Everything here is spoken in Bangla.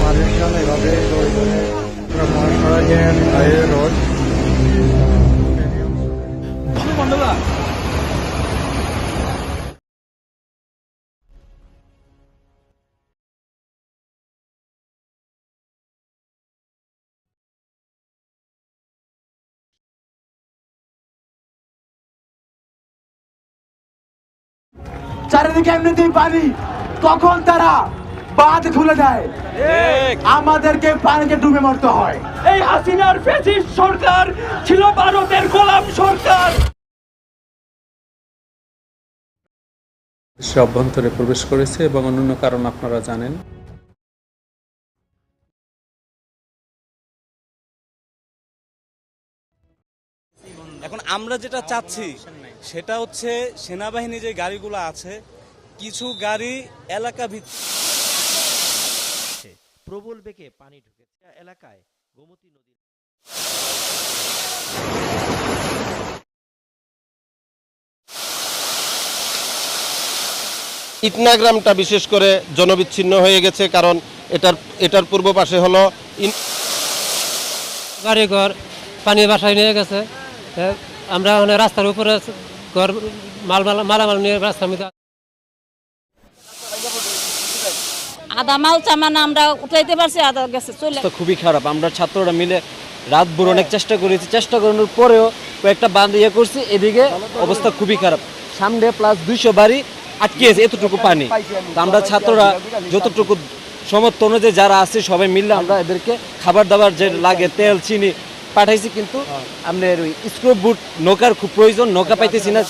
মানুষজন এভাবে মহাসড়কের বাইরে রোড চারিদিকে এমনিতেই পানি, তখন তারা বাঁধ খুলে দেয়, আমাদেরকে পানিতে ডুবে মরতে হয়। এই হাসিনার ফ্যাসিস্ট সরকার ছিল ভারতের গোলাম সরকার। দেশের অভ্যন্তরে প্রবেশ করেছে এবং অন্যান্য কারণ আপনারা জানেন। এখন আমরা যেটা চাচ্ছি সেটা হচ্ছে সেনাবাহিনী যে গাড়িগুলো আছে, কিছু গাড়ি এলাকা ভিত্তিক প্রবল বেগে পানি ঢুকেছে এলাকায়। গোমতী নদী ইটনা গ্রামটা বিশেষ করে জনবিচ্ছিন্ন হয়ে গেছে, কারণ এটার পূর্ব পাশে হলো বাড়িঘর পানি বাসায় নিয়ে গেছে। আমরা রাস্তার উপরে ঘর মালামাল নিয়ে রাস্তার মধ্যে আধা মাল চামান আমরা উঠাইতে পারছি, আধা গেছে চলে। খুবই খারাপ। আমরা ছাত্ররা মিলে রাত ভোর অনেক চেষ্টা করেছি, চেষ্টা করানোর পরেও কয়েকটা বাঁধ করছি। এদিকে অবস্থা খুবই খারাপ, সামনে প্লাস 200 বাড়ি আটকেছে এতটুকু পানি। আমরা ছাত্ররা যতটুকু সমর্থ অনুযায়ী যারা আছে সবাই মিললে আমরা এদেরকে খাবার দাবার যে লাগে তেল চিনি পাঠাইছি, কিন্তু আপনার ওই স্ক্রুপ বুট নৌকার খুব প্রয়োজন, নৌকা পাইতেছি না।